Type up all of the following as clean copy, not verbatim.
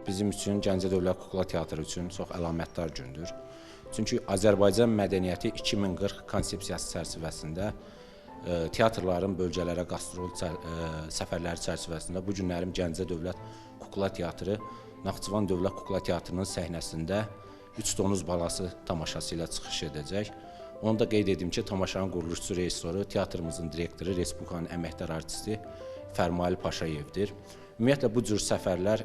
bizim üçün Gəncə Dövlət Kukla Teatrı üçün çox əlamətdar gündür. Çünki Azərbaycan mədəniyyəti 2040 konsepsiyası çərçivəsində teatrların bölgələrə qastrol səfərləri çərçivəsində bu günlərim Gəncə Dövlət Kukla Teatrı Naxçıvan Dövlət Kukla Teatrının səhnəsində 3 donuz balası tamaşası ilə çıxış edəcək. Onu da qeyd edim ki, tamaşanın quruluşçu rejissoru, teatrımızın direktoru, Respublikanın əməkdar artisti Fərmail Paşayevdir. Ümumiyyətlə, bu cür səfərlər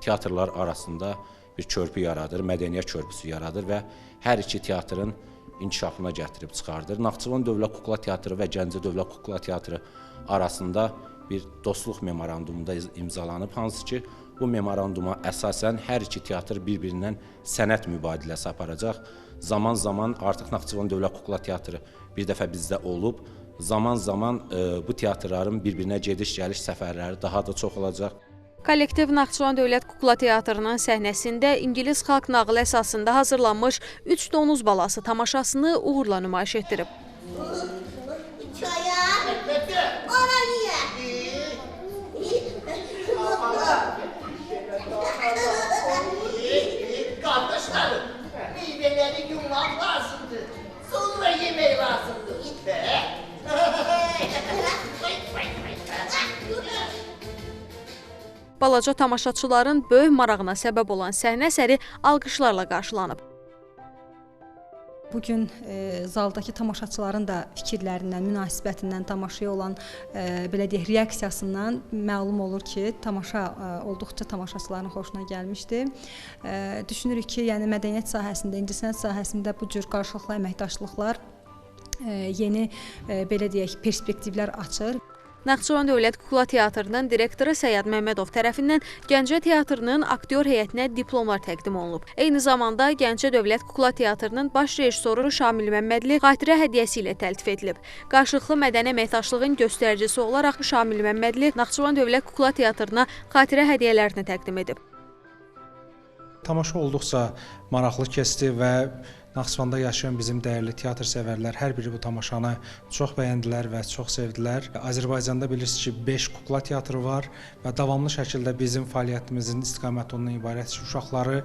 teatrlar arasında bir körpü yaradır, mədəniyyət körpüsü yaradır və hər iki teatrın inkişafına gətirib çıxardır. Naxçıvan Dövlət Kukla Teatrı və Gəncə Dövlət Kukla Teatrı arasında bir dostluq memorandumunda imzalanıb, hansı ki, bu memoranduma əsasən hər iki teatr bir-birindən sənət mübadiləsi aparacaq. Zaman-zaman artıq Naxçıvan Dövlət Kukla Teatrı bir dəfə bizdə olub, zaman-zaman bu teatrların bir-birinə gediş-gəliş səfərləri daha da çox olacaq. Kollektiv Naxçıvan Dövlət Kukla Teatrının səhnəsində İngilis xalq nağılı əsasında hazırlanmış 3 donuz balası tamaşasını uğurla nümayiş etdirib. Kardeşlerim, meyveleri yummak lazımdır. Sonra yemek lazımdır. Balaca tamaşaçıların böyük marağına səbəb olan səhnə əsəri alqışlarla qarşılanıb. Bugün zaldakı tamaşaçıların da fikirlərindən, münasibətindən, tamaşaya olan belə deyək, reaksiyasından məlum olur ki, tamaşa olduqca tamaşaçıların xoşuna gəlmişdi. Düşünürük ki, yəni mədəniyyət sahəsində, incəsənət sahəsində bu cür qarşılıqlı əməkdaşlıqlar yeni belə deyək, perspektivlər açır. Naxçıvan Dövlət Kukla Teatrının direktoru Səyyad Məmmədov tərəfindən Gəncə Teatrının aktyor heyətinə diplomlar təqdim olunub. Eyni zamanda Gəncə Dövlət Kukla Teatrının baş rejissoru Şamil Məmmədli xatirə hədiyyəsi ilə təltif edilib. Qarşılıqlı mədəni əməkdaşlığın göstəricisi olaraq Şamil Məmmədli Naxçıvan Dövlət Kukla Teatrına xatirə hədiyyələrini təqdim edib. Tamaşa olduqca maraqlı keçdi və Naxçıvanda yaşayan bizim dəyərli teatr sevərlər hər biri bu tamaşanı çox bəyəndilər və çox sevdilər. Azərbaycanda bilirsiniz ki, 5 kukla teatrı var və davamlı şəkildə bizim fəaliyyətimizin istiqaməti ondan ibarət ki, uşaqları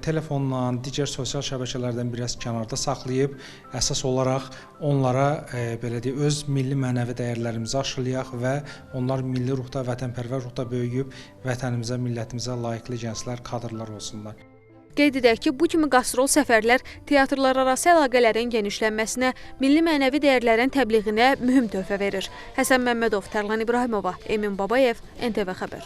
telefonla, digər sosial şəbəkələrdən biraz kənarda saxlayıb, əsas olaraq onlara belə deyək, öz milli mənəvi dəyərlərimizi aşılayaq və onlar milli ruhda, vətənpərvər ruhda böyüyüb vətənimizə, millətimizə layiqli gənclər, kadrlar olsunlar. Qeyd edək ki, bu kimi qastrol səfərlər teatrlararası əlaqələrin genişlənməsinə, milli mənəvi dəyərlərin təbliğinə mühüm töhfə verir. Həsən Məmmədov, Tərlan İbrahimova, Emin Babayev, NTV Xəbər.